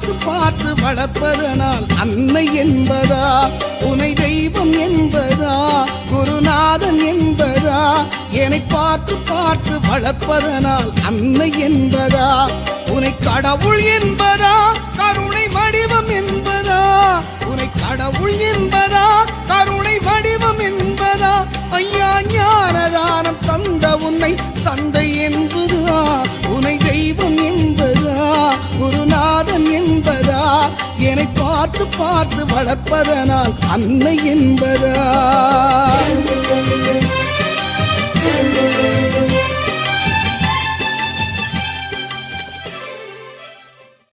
பார்த்து பார்த்து வளர்ப்பதனால் அன்னை என்பதா, உனை தெய்வம் என்பதா, குருநாதன் என்பதா, என்னை பார்த்து பார்த்து வளர்ப்பதனால் அன்னை என்பதா, உனை கடவுள் என்பதா, கருணை வடிவம் என்பதா, உனை கடவுள் என்பதா, கருணை வடிவம் என்பதா, ஐயா ஞானதானம் தந்த உன்னை தந்தை என்பதா, உனை தெய்வம் என்பதா, குருநாதன் என்பதா, என்னை பார்த்து பார்த்து வளர்ப்பதனால் அன்னை என்பதா.